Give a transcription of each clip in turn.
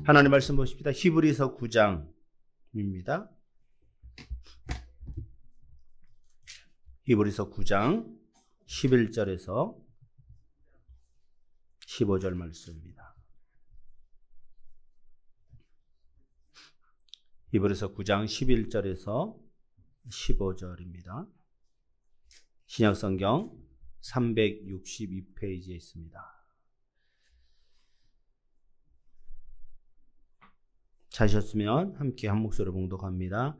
하나님 말씀 보십시다. 히브리서 9장입니다. 히브리서 9장 11절에서 15절 말씀입니다. 히브리서 9장 11절에서 15절입니다. 신약성경 362페이지에 있습니다. 찾으셨으면 함께 한 목소리로 봉독합니다.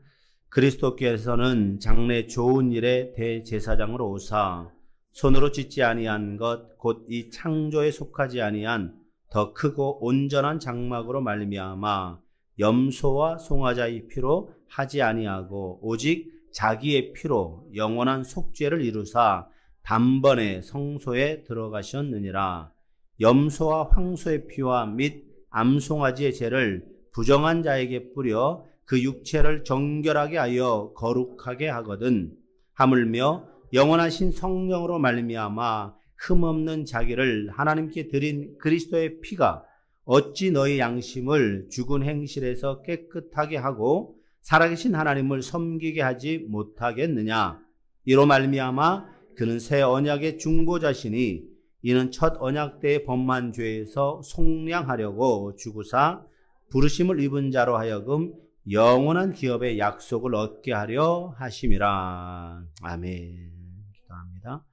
그리스도께서는 장래 좋은 일의 대제사장으로 오사 손으로 짓지 아니한 것 곧 이 창조에 속하지 아니한 더 크고 온전한 장막으로 말미암아 염소와 송아지의 피로 하지 아니하고 오직 자기의 피로 영원한 속죄를 이루사 단번에 성소에 들어가셨느니라. 염소와 황소의 피와 및 암송아지의 죄를 부정한 자에게 뿌려 그 육체를 정결하게 하여 거룩하게 하거든. 하물며 영원하신 성령으로 말미암아 흠없는 자기를 하나님께 드린 그리스도의 피가 어찌 너희 양심을 죽은 행실에서 깨끗하게 하고 살아계신 하나님을 섬기게 하지 못하겠느냐. 이로 말미암아 그는 새 언약의 중보자시니 이는 첫 언약 때의 범한 죄에서 속량하려고 죽으사 부르심을 입은 자로 하여금 영원한 기업의 약속을 얻게 하려 하심이라. 아멘. 기도합니다.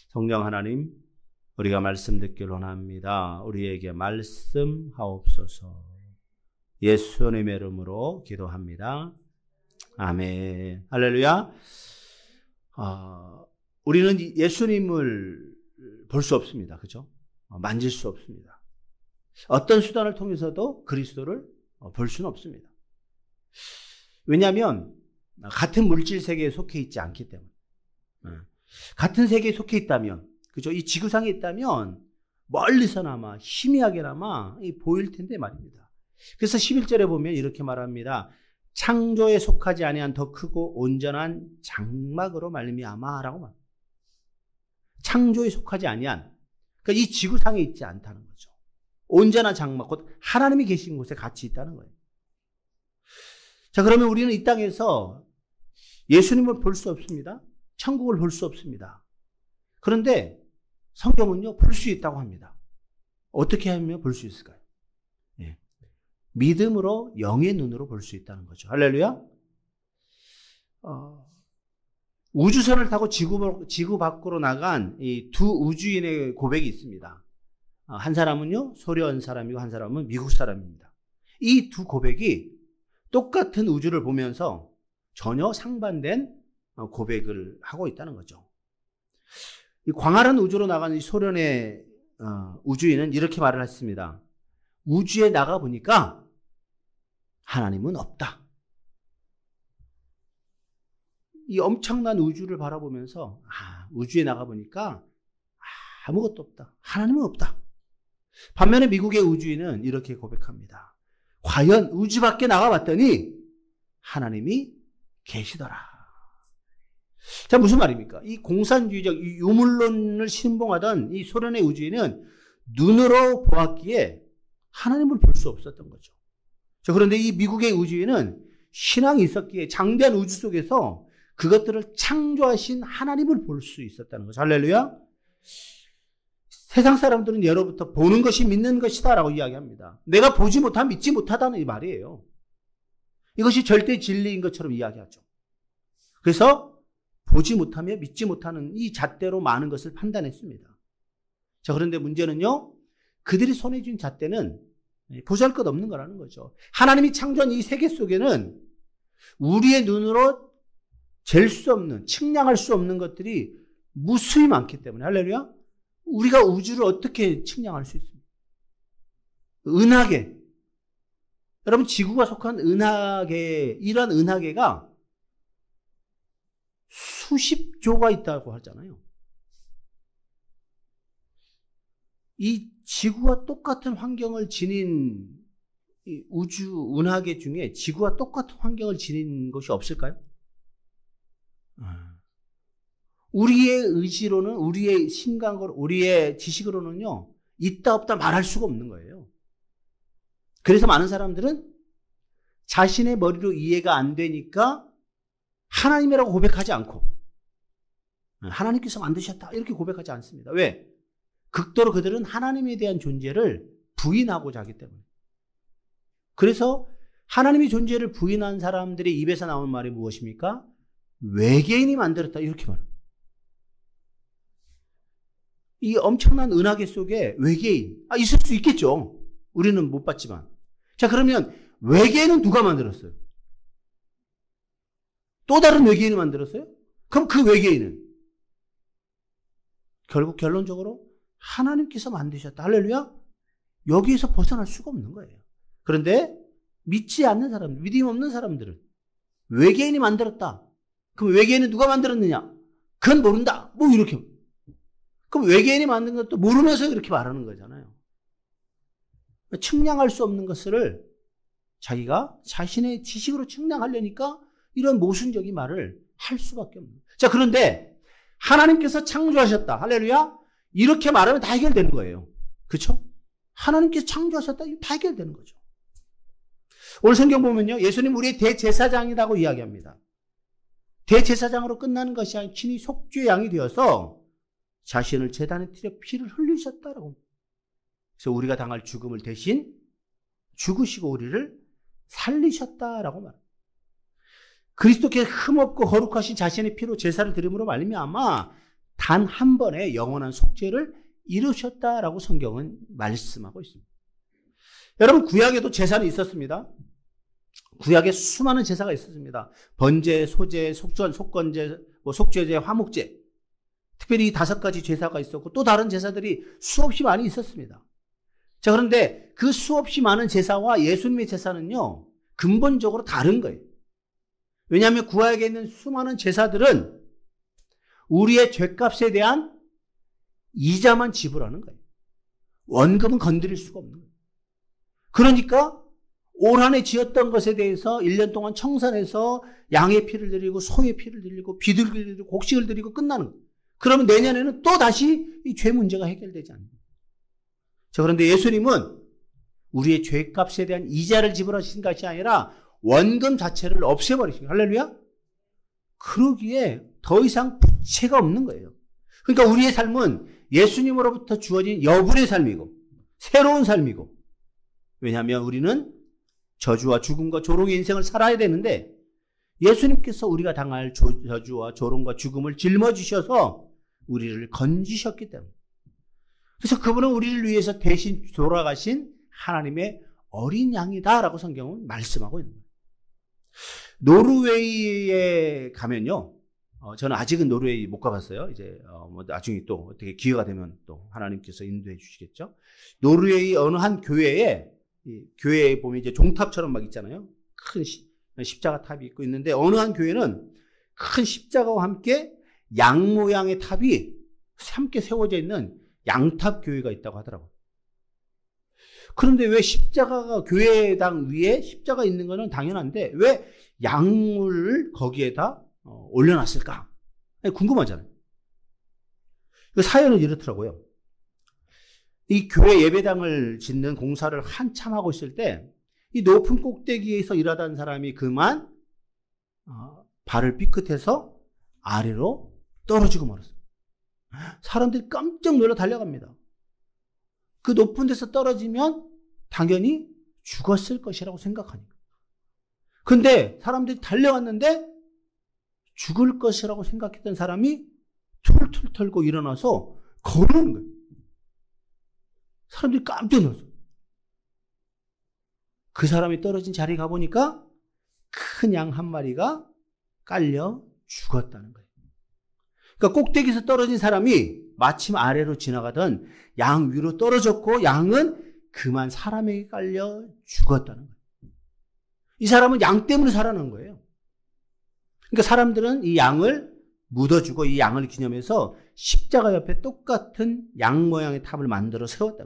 성령 하나님, 우리가 말씀 듣기를 원합니다. 우리에게 말씀하옵소서. 예수님의 이름으로 기도합니다. 아멘. 할렐루야. 우리는 예수님을 볼 수 없습니다. 그죠? 만질 수 없습니다. 어떤 수단을 통해서도 그리스도를 볼 수는 없습니다. 왜냐하면 같은 물질 세계에 속해 있지 않기 때문에. 같은 세계에 속해 있다면, 그죠? 이 지구상에 있다면 멀리서나마 희미하게나마 보일 텐데 말입니다. 그래서 11절에 보면 이렇게 말합니다. 창조에 속하지 아니한 더 크고 온전한 장막으로 말미암아라고 말합니다. 창조에 속하지 아니한, 그러니까 이 지구상에 있지 않다는 거죠. 온전한 장막, 곧 하나님이 계신 곳에 같이 있다는 거예요. 자, 그러면 우리는 이 땅에서 예수님을 볼 수 없습니다. 천국을 볼 수 없습니다. 그런데 성경은요, 볼 수 있다고 합니다. 어떻게 하면 볼 수 있을까요? 예. 믿음으로 영의 눈으로 볼 수 있다는 거죠. 할렐루야. 우주선을 타고 지구 밖으로 나간 이 두 우주인의 고백이 있습니다. 한 사람은요, 소련 사람이고 한 사람은 미국 사람입니다. 이 두 고백이 똑같은 우주를 보면서 전혀 상반된 고백을 하고 있다는 거죠. 이 광활한 우주로 나간 이 소련의 우주인은 이렇게 말을 했습니다. 우주에 나가보니까 하나님은 없다. 이 엄청난 우주를 바라보면서 우주에 나가보니까 아무것도 없다. 하나님은 없다. 반면에 미국의 우주인은 이렇게 고백합니다. 과연 우주 밖에 나가봤더니 하나님이 계시더라. 자, 무슨 말입니까? 이 공산주의적 유물론을 신봉하던 이 소련의 우주인은 눈으로 보았기에 하나님을 볼 수 없었던 거죠. 자, 그런데 이 미국의 우주인은 신앙이 있었기에 장대한 우주 속에서 그것들을 창조하신 하나님을 볼 수 있었다는 거죠. 할렐루야. 세상 사람들은 예로부터 보는 것이 믿는 것이다라고 이야기합니다. 내가 보지 못하면 믿지 못하다는 이 말이에요. 이것이 절대 진리인 것처럼 이야기하죠. 그래서 보지 못하며 믿지 못하는 이 잣대로 많은 것을 판단했습니다. 자, 그런데 문제는요, 그들이 손에 쥔 잣대는 보잘것없는 거라는 거죠. 하나님이 창조한 이 세계 속에는 우리의 눈으로 잴 수 없는, 측량할 수 없는 것들이 무수히 많기 때문에, 할렐루야, 우리가 우주를 어떻게 측량할 수 있습니까? 은하계. 여러분, 지구가 속한 은하계, 이런 은하계가 수십 조가 있다고 하잖아요. 이 지구와 똑같은 환경을 지닌 이 우주 은하계 중에 지구와 똑같은 환경을 지닌 것이 없을까요? 우리의 의지로는, 우리의 신강으로, 우리의 지식으로는요, 있다 없다 말할 수가 없는 거예요. 그래서 많은 사람들은 자신의 머리로 이해가 안 되니까 하나님이라고 고백하지 않고 하나님께서 만드셨다 이렇게 고백하지 않습니다. 왜? 극도로 그들은 하나님에 대한 존재를 부인하고자 하기 때문에. 그래서 하나님의 존재를 부인한 사람들의 입에서 나오는 말이 무엇입니까? 외계인이 만들었다 이렇게 말합니다. 이 엄청난 은하계 속에 외계인 있을 수 있겠죠. 우리는 못 봤지만. 자, 그러면 외계인은 누가 만들었어요? 또 다른 외계인을 만들었어요? 그럼 그 외계인은 결국 결론적으로 하나님께서 만드셨다. 할렐루야? 여기에서 벗어날 수가 없는 거예요. 그런데 믿지 않는 사람들, 믿음 없는 사람들은 외계인이 만들었다. 그럼 외계인은 누가 만들었느냐? 그건 모른다. 뭐 이렇게. 그럼 외계인이 만든 것도 모르면서 이렇게 말하는 거잖아요. 측량할 수 없는 것을 자기가 자신의 지식으로 측량하려니까 이런 모순적인 말을 할 수밖에 없는 거예요. 자, 그런데 하나님께서 창조하셨다. 할렐루야? 이렇게 말하면 다 해결되는 거예요. 그렇죠? 하나님께서 창조하셨다. 다 해결되는 거죠. 오늘 성경 보면요. 예수님 우리의 대제사장이라고 이야기합니다. 대제사장으로 끝나는 것이 아니라 친히 속죄의 양이 되어서 자신을 제단에 틀어 피를 흘리셨다라고. 그래서 우리가 당할 죽음을 대신 죽으시고 우리를 살리셨다라고 말합니다. 그리스도께 흠없고 거룩하신 자신의 피로 제사를 드림으로 말미암아 단 한 번의 영원한 속죄를 이루셨다라고 성경은 말씀하고 있습니다. 여러분, 구약에도 제사는 있었습니다. 구약에 수많은 제사가 있었습니다. 번제, 소제, 속건제, 속죄제, 화목제. 특별히 이 5가지 제사가 있었고 또 다른 제사들이 수없이 많이 있었습니다. 자, 그런데 그 수없이 많은 제사와 예수님의 제사는요, 근본적으로 다른 거예요. 왜냐하면 구약에 있는 수많은 제사들은 우리의 죄값에 대한 이자만 지불하는 거예요. 원금은 건드릴 수가 없는 거예요. 그러니까 올 한 해 지었던 것에 대해서 1년 동안 청산해서 양의 피를 드리고 소의 피를 드리고 비둘기를 드리고 곡식을 드리고 끝나는 거예요. 그러면 내년에는 또 다시 이 죄 문제가 해결되지 않는 거예요. 자, 그런데 예수님은 우리의 죄값에 대한 이자를 지불하신 것이 아니라 원금 자체를 없애버리신 거예요. 할렐루야? 그러기에 더 이상 부채가 없는 거예요. 그러니까 우리의 삶은 예수님으로부터 주어진 여분의 삶이고 새로운 삶이고, 왜냐하면 우리는 저주와 죽음과 조롱의 인생을 살아야 되는데 예수님께서 우리가 당할 저주와 조롱과 죽음을 짊어지셔서 우리를 건지셨기 때문에. 그래서 그분은 우리를 위해서 대신 돌아가신 하나님의 어린 양이다라고 성경은 말씀하고 있는 거예요. 노르웨이에 가면요, 저는 아직은 노르웨이 못 가봤어요. 이제 뭐 나중에 또 어떻게 기회가 되면 또 하나님께서 인도해 주시겠죠. 노르웨이 어느 한 교회에, 교회에 보면 이제 종탑처럼 막 있잖아요. 큰 십자가 탑이 있고 있는데 어느 한 교회는 큰 십자가와 함께 양 모양의 탑이 함께 세워져 있는 양탑 교회가 있다고 하더라고요. 그런데 왜 십자가가 교회당 위에 십자가 있는 거는 당연한데 왜 양을 거기에다 올려놨을까? 궁금하잖아요. 그 사연은 이렇더라고요. 이 교회 예배당을 짓는 공사를 한참 하고 있을 때 이 높은 꼭대기에서 일하던 사람이 그만 발을 삐끗해서 아래로 떨어지고 말았어요. 사람들이 깜짝 놀라 달려갑니다. 그 높은 데서 떨어지면 당연히 죽었을 것이라고 생각하니까. 근데 사람들이 달려갔는데 죽을 것이라고 생각했던 사람이 툴툴 털고 일어나서 걸어오는 거예요. 사람들이 깜짝 놀랐어요. 그 사람이 떨어진 자리에 가보니까 큰 양 한 마리가 깔려 죽었다는 거예요. 그러니까 꼭대기에서 떨어진 사람이 마침 아래로 지나가던 양 위로 떨어졌고 양은 그만 사람에게 깔려 죽었다는 거예요. 이 사람은 양 때문에 살아난 거예요. 그러니까 사람들은 이 양을 묻어주고 이 양을 기념해서 십자가 옆에 똑같은 양 모양의 탑을 만들어 세웠다.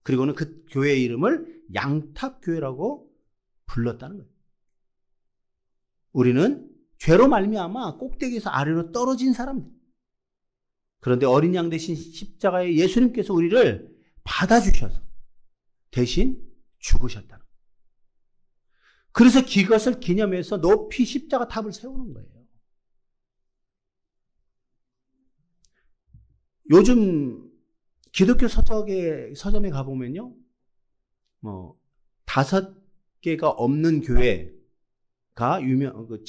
그리고는 그 교회의 이름을 양탑교회라고 불렀다는 거예요. 우리는 죄로 말미암아 꼭대기에서 아래로 떨어진 사람들. 그런데 어린 양 대신 십자가의 예수님께서 우리를 받아주셔서 대신 죽으셨다는 거예요. 그래서 그것을 기념해서 높이 십자가 탑을 세우는 거예요. 요즘 기독교 서점에 가보면요, 5개가 없는 교회가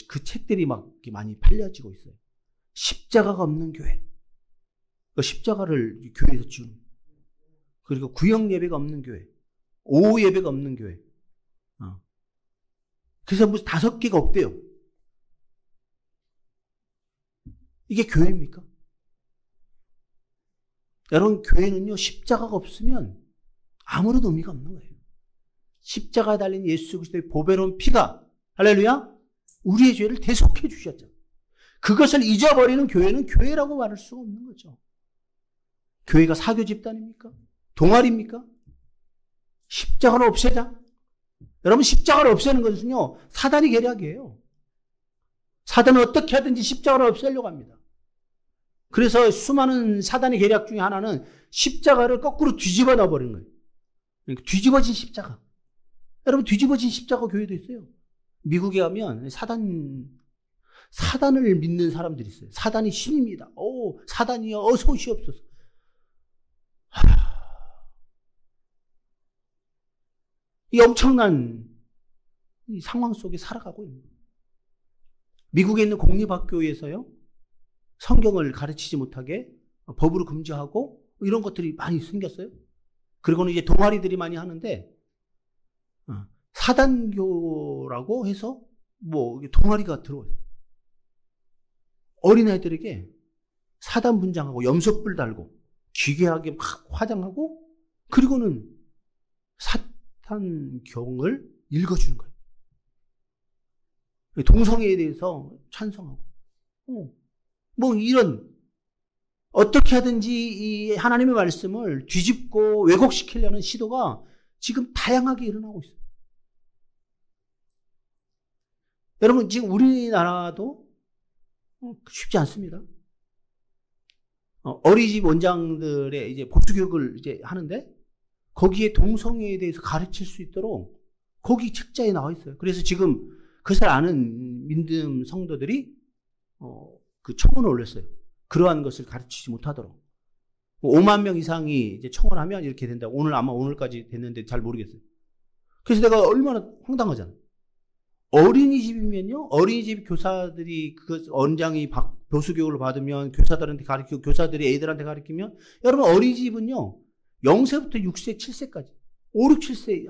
그 책들이 막 많이 팔려지고 있어요. 십자가가 없는 교회. 그 십자가를 교회에서 지우는. 그리고 구역 예배가 없는 교회. 오후 예배가 없는 교회. 그래서 무슨 5개가 없대요. 이게 교회입니까? 여러분, 교회는요, 십자가가 없으면 아무런 의미가 없는 거예요. 십자가에 달린 예수 그리스도의 보배로운 피가, 할렐루야, 우리의 죄를 대속해 주셨죠. 그것을 잊어버리는 교회는 교회라고 말할 수가 없는 거죠. 교회가 사교 집단입니까? 동아리입니까? 십자가를 없애자. 여러분, 십자가를 없애는 것은요, 사단의 계략이에요. 사단은 어떻게 하든지 십자가를 없애려고 합니다. 그래서 수많은 사단의 계략 중에 하나는 십자가를 거꾸로 뒤집어 놔버리는 거예요. 그러니까 뒤집어진 십자가. 여러분, 뒤집어진 십자가 교회도 있어요. 미국에 가면 사단을 믿는 사람들이 있어요. 사단이 신입니다. 사단이여, 어서 오시옵소서. 이 엄청난 이 상황 속에 살아가고 있는 거예요. 미국에 있는 공립학교에서요, 성경을 가르치지 못하게 법으로 금지하고 이런 것들이 많이 생겼어요. 그리고는 이제 동아리들이 많이 하는데, 사단교라고 해서 동아리가 들어와요. 어린아이들에게 사단 분장하고 염소뿔 달고 기괴하게 막 화장하고, 그리고는 사탄경을 읽어주는 거예요. 동성애에 대해서 찬성하고, 이런, 어떻게 하든지 이 하나님의 말씀을 뒤집고 왜곡시키려는 시도가 지금 다양하게 일어나고 있어요. 여러분, 지금 우리나라도 쉽지 않습니다. 어린이집 원장들의 이제 보수교육을 이제 하는데, 거기에 동성애에 대해서 가르칠 수 있도록 거기 책자에 나와 있어요. 그래서 지금 그것을 아는 믿음 성도들이 그 청원을 올렸어요. 그러한 것을 가르치지 못하도록. 5만 명 이상이 이제 청원하면 이렇게 된다고. 오늘까지 됐는데 잘 모르겠어요. 그래서 내가 얼마나 황당하잖아. 어린이집이면요, 어린이집 교사들이 원장이 보수교육을 받으면 교사들한테 가르치고 교사들이 애들한테 가르치면, 여러분, 어린이집은요, 0세부터 6세, 7세까지, 5, 6, 7세,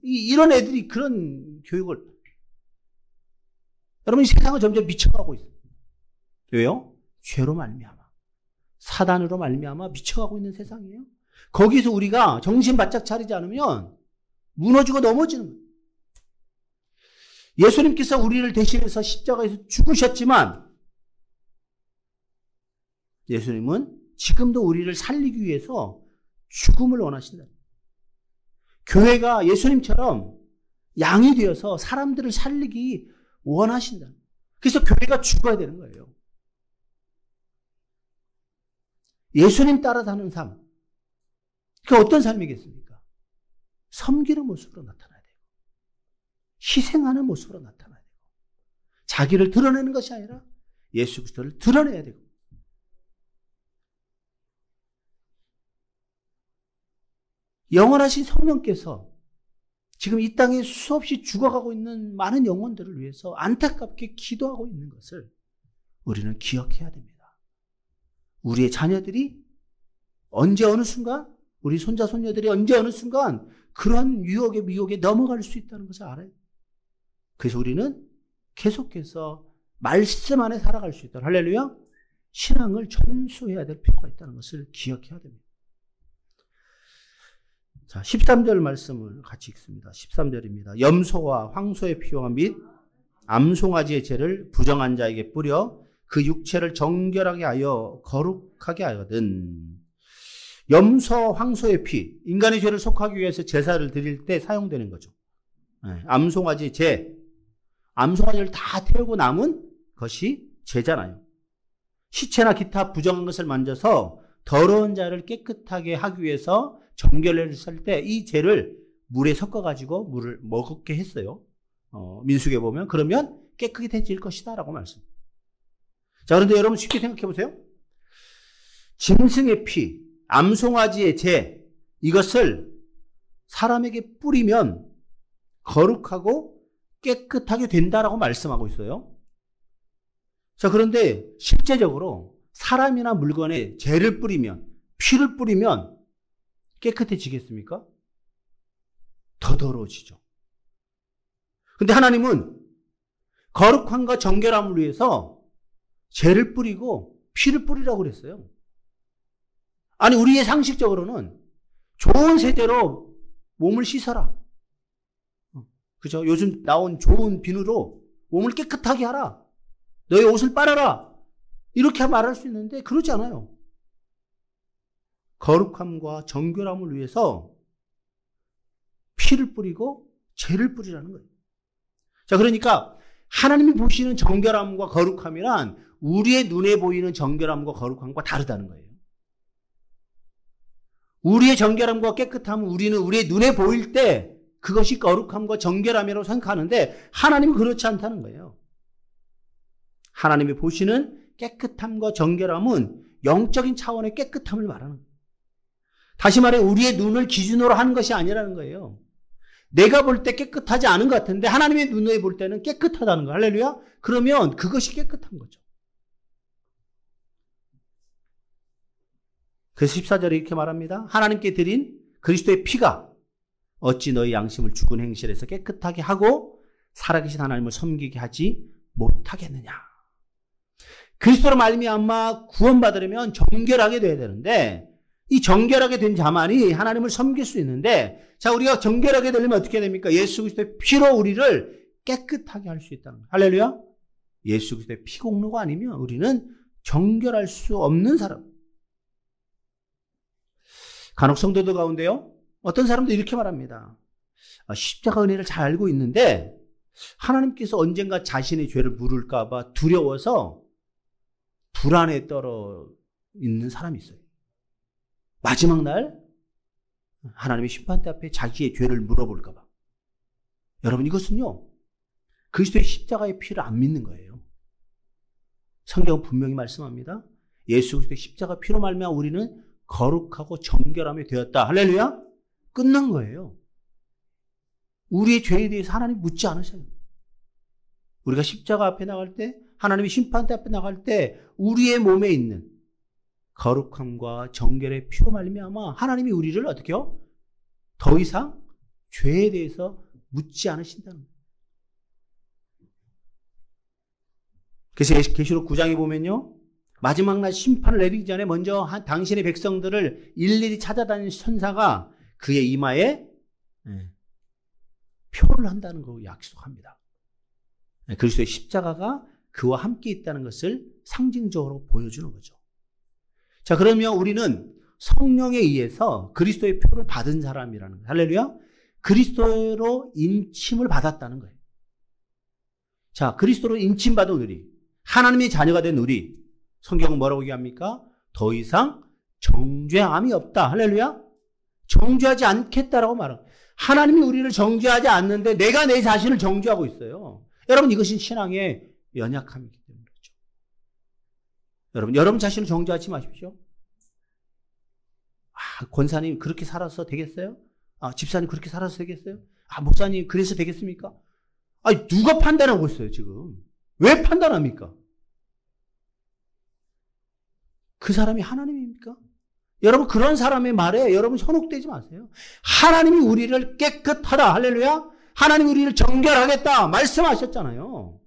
이런 애들이 그런 교육을, 여러분, 이 세상은 점점 미쳐가고 있어요. 왜요? 죄로 말미암아, 사단으로 말미암아 미쳐가고 있는 세상이에요. 거기서 우리가 정신 바짝 차리지 않으면 무너지고 넘어지는 거예요. 예수님께서 우리를 대신해서 십자가에서 죽으셨지만, 예수님은 지금도 우리를 살리기 위해서 죽음을 원하신다. 교회가 예수님처럼 양이 되어서 사람들을 살리기 원하신다. 그래서 교회가 죽어야 되는 거예요. 예수님 따라 사는 삶. 그게 어떤 삶이겠습니까? 섬기는 모습으로 나타나야 돼요. 희생하는 모습으로 나타나야 되고, 자기를 드러내는 것이 아니라 예수 그리스도를 드러내야 되고, 영원하신 성령께서 지금 이 땅에 수없이 죽어가고 있는 많은 영혼들을 위해서 안타깝게 기도하고 있는 것을 우리는 기억해야 됩니다. 우리의 자녀들이 언제 어느 순간, 우리 손자 손녀들이 언제 어느 순간 그런 유혹에 미혹에 넘어갈 수 있다는 것을 알아요. 그래서 우리는 계속해서 말씀 안에 살아갈 수 있도록, 할렐루야, 신앙을 전수해야 될 필요가 있다는 것을 기억해야 됩니다. 자, 13절 말씀을 같이 읽습니다. 13절입니다. 염소와 황소의 피와 및 암송아지의 죄를 부정한 자에게 뿌려 그 육체를 정결하게 하여 거룩하게 하거든. 염소, 황소의 피, 인간의 죄를 속하기 위해서 제사를 드릴 때 사용되는 거죠. 암송아지의 죄, 암송아지를 다 태우고 남은 것이 죄잖아요. 시체나 기타 부정한 것을 만져서 더러운 자를 깨끗하게 하기 위해서 정결례를 살 때 이 죄를 물에 섞어가지고 물을 먹게 했어요. 민수기에 보면 그러면 깨끗해질 것이다라고 말씀. 자, 그런데 여러분 쉽게 생각해 보세요. 짐승의 피, 암송아지의 재, 이것을 사람에게 뿌리면 거룩하고 깨끗하게 된다라고 말씀하고 있어요. 자, 그런데 실제적으로 사람이나 물건에 재를 뿌리면, 피를 뿌리면 깨끗해지겠습니까? 더 더러워지죠. 근데 하나님은 거룩함과 정결함을 위해서 재를 뿌리고 피를 뿌리라고 그랬어요. 아니, 우리의 상식적으로는 좋은 세제로 몸을 씻어라. 그죠? 요즘 나온 좋은 비누로 몸을 깨끗하게 하라. 너의 옷을 빨아라. 이렇게 말할 수 있는데 그러지 않아요. 거룩함과 정결함을 위해서 피를 뿌리고 재를 뿌리라는 거예요. 자, 그러니까 하나님이 보시는 정결함과 거룩함이란 우리의 눈에 보이는 정결함과 거룩함과 다르다는 거예요. 우리의 정결함과 깨끗함은 우리는 우리의 눈에 보일 때 그것이 거룩함과 정결함이라고 생각하는데 하나님은 그렇지 않다는 거예요. 하나님이 보시는 깨끗함과 정결함은 영적인 차원의 깨끗함을 말하는 거예요. 다시 말해 우리의 눈을 기준으로 하는 것이 아니라는 거예요. 내가 볼 때 깨끗하지 않은 것 같은데 하나님의 눈에 볼 때는 깨끗하다는 거예요. 할렐루야? 그러면 그것이 깨끗한 거죠. 그래서 14절에 이렇게 말합니다. 하나님께 드린 그리스도의 피가 어찌 너희 양심을 죽은 행실에서 깨끗하게 하고 살아계신 하나님을 섬기게 하지 못하겠느냐. 그리스도로 말미암아 구원받으려면 정결하게 돼야 되는데 이 정결하게 된 자만이 하나님을 섬길 수 있는데 자, 우리가 정결하게 되려면 어떻게 됩니까? 예수 그리스도의 피로 우리를 깨끗하게 할 수 있다는 거예요. 할렐루야? 예수 그리스도의 피 공로가 아니면 우리는 정결할 수 없는 사람. 간혹 성도들 가운데요. 어떤 사람도 이렇게 말합니다. 십자가 은혜를 잘 알고 있는데 하나님께서 언젠가 자신의 죄를 물을까 봐 두려워서 불안에 떨어 있는 사람이 있어요. 마지막 날 하나님의 심판대 앞에 자기의 죄를 물어볼까 봐. 여러분, 이것은요. 그리스도의 십자가의 피를 안 믿는 거예요. 성경은 분명히 말씀합니다. 예수 그리스도의 십자가 피로 말미암아 우리는 거룩하고 정결함이 되었다. 할렐루야? 끝난 거예요. 우리의 죄에 대해서 하나님 묻지 않으셔요. 우리가 십자가 앞에 나갈 때, 하나님의 심판대 앞에 나갈 때 우리의 몸에 있는 거룩함과 정결의 피로 말미암아 하나님이 우리를 어떻게 해요? 더 이상 죄에 대해서 묻지 않으신다는 거예요. 그래서 계시록 9장에 보면요. 마지막 날 심판을 내리기 전에 먼저 당신의 백성들을 일일이 찾아다니는 천사가 그의 이마에 표를 한다는 거 약속합니다. 그리스도의 십자가가 그와 함께 있다는 것을 상징적으로 보여주는 거죠. 자, 그러면 우리는 성령에 의해서 그리스도의 표를 받은 사람이라는 거예요. 할렐루야? 그리스도로 인침을 받았다는 거예요. 자, 그리스도로 인침받은 우리, 하나님의 자녀가 된 우리, 성경은 뭐라고 얘기합니까? 더 이상 정죄함이 없다. 할렐루야? 정죄하지 않겠다라고 말합니다. 하나님이 우리를 정죄하지 않는데 내가 내 자신을 정죄하고 있어요. 여러분, 이것이 신앙의 연약함이기 때문에 그렇죠. 여러분 자신을 정죄하지 마십시오. 권사님 그렇게 살아서 되겠어요? 집사님 그렇게 살아서 되겠어요? 목사님 그래서 되겠습니까? 누가 판단하고 있어요, 지금? 왜 판단합니까? 그 사람이 하나님입니까? 여러분, 그런 사람의 말에 여러분 현혹되지 마세요. 하나님이 우리를 깨끗하다. 할렐루야? 하나님이 우리를 정결하겠다. 말씀하셨잖아요.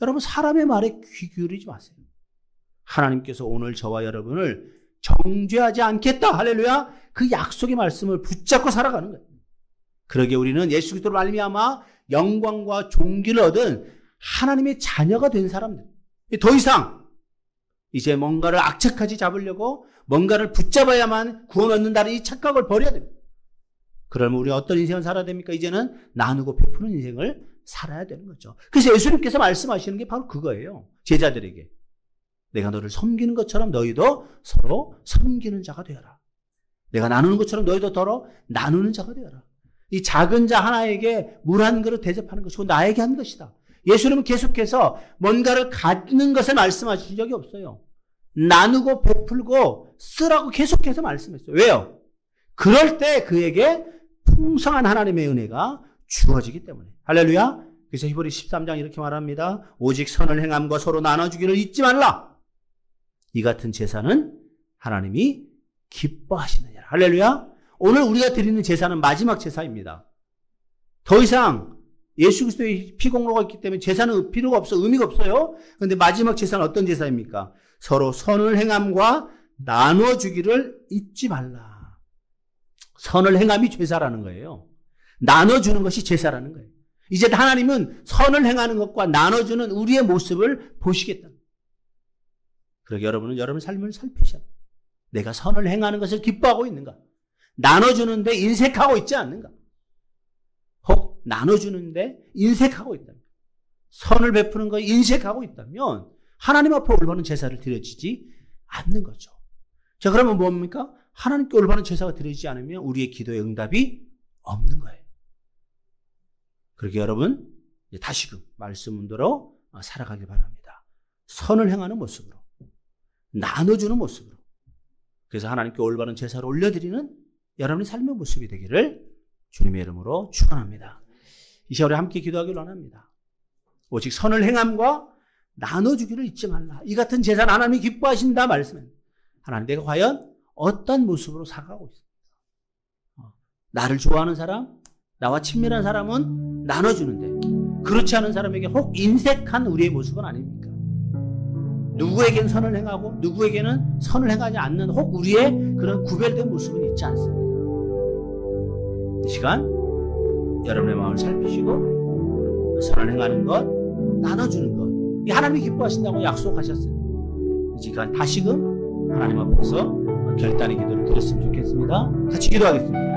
여러분, 사람의 말에 귀 기울이지 마세요. 하나님께서 오늘 저와 여러분을 정죄하지 않겠다. 할렐루야? 그 약속의 말씀을 붙잡고 살아가는 거예요. 그러기에 우리는 예수 그리스도로 말미암아 영광과 존귀를 얻은 하나님의 자녀가 된 사람들. 더 이상 이제 뭔가를 악착같이 잡으려고 뭔가를 붙잡아야만 구원 얻는다는 이 착각을 버려야 됩니다. 그러면 우리 어떤 인생을 살아야 됩니까? 이제는 나누고 베푸는 인생을 살아야 되는 거죠. 그래서 예수님께서 말씀하시는 게 바로 그거예요. 제자들에게. 내가 너를 섬기는 것처럼 너희도 서로 섬기는 자가 되어라. 내가 나누는 것처럼 너희도 서로 나누는 자가 되어라. 이 작은 자 하나에게 물 한 그릇 대접하는 것이고 나에게 한 것이다. 예수님은 계속해서 뭔가를 갖는 것을 말씀하신 적이 없어요. 나누고 베풀고 쓰라고 계속해서 말씀했어요. 왜요? 그럴 때 그에게 풍성한 하나님의 은혜가 주어지기 때문에. 할렐루야. 그래서 히브리 13장 이렇게 말합니다. 오직 선을 행함과 서로 나눠주기를 잊지 말라. 이 같은 제사는 하나님이 기뻐하시느니라. 할렐루야. 오늘 우리가 드리는 제사는 마지막 제사입니다. 더 이상 예수 그리스도의 피공로가 있기 때문에 제사는 필요가 없어, 의미가 없어요. 그런데 마지막 제사는 어떤 제사입니까? 서로 선을 행함과 나눠주기를 잊지 말라. 선을 행함이 제사라는 거예요. 나눠주는 것이 제사라는 거예요. 이제 하나님은 선을 행하는 것과 나눠주는 우리의 모습을 보시겠다. 그러게 여러분은 여러분의 삶을 살피셔야 합니다. 내가 선을 행하는 것을 기뻐하고 있는가? 나눠주는데 인색하고 있지 않는가? 혹 나눠주는데 인색하고 있다면, 선을 베푸는 것에 인색하고 있다면 하나님 앞에 올바른 제사를 드려지지 않는 거죠. 자, 그러면 뭡니까? 하나님께 올바른 제사가 드려지지 않으면 우리의 기도의 응답이 없는 거예요. 그렇게 여러분 다시금 말씀 문대로 살아가길 바랍니다. 선을 행하는 모습으로, 나눠주는 모습으로. 그래서 하나님께 올바른 제사를 올려드리는 여러분의 삶의 모습이 되기를 주님의 이름으로 축원합니다. 이 시간에 함께 기도하기를 원합니다. 오직 선을 행함과 나눠주기를 잊지 말라. 이 같은 제사는 하나님이 기뻐하신다 말씀입니다. 하나님, 내가 과연 어떤 모습으로 살아가고 있습니까? 나를 좋아하는 사람, 나와 친밀한 사람은 나눠주는데 그렇지 않은 사람에게 혹 인색한 우리의 모습은 아닙니까? 누구에게는 선을 행하고 누구에게는 선을 행하지 않는 혹 우리의 그런 구별된 모습은 있지 않습니다. 이 시간 여러분의 마음을 살피시고 선을 행하는 것, 나눠주는 것, 이 하나님이 기뻐하신다고 약속하셨어요. 이 시간 다시금 하나님 앞에서 결단의 기도를 드렸으면 좋겠습니다. 같이 기도하겠습니다.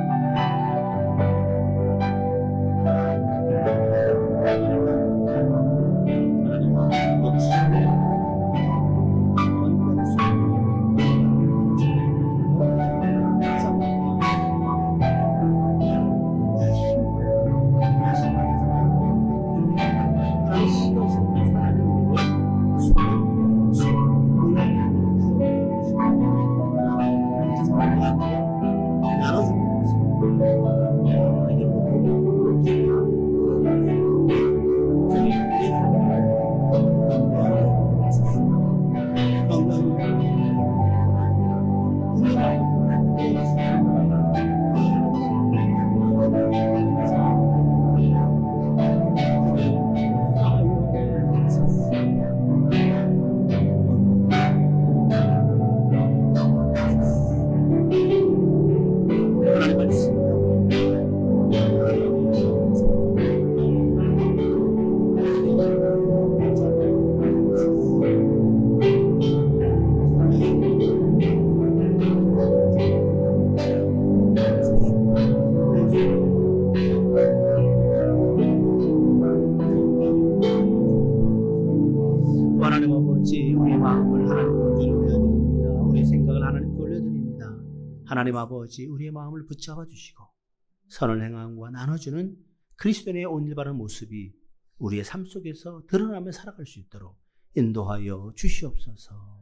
하나님 아버지, 우리의 마음을 하나님께 올려드립니다. 우리의 생각을 하나님께 올려드립니다. 하나님 아버지, 우리의 마음을 붙잡아 주시고 선을 행함과 나눠주는 그리스도인의 온일바른 모습이 우리의 삶 속에서 드러나며 살아갈 수 있도록 인도하여 주시옵소서.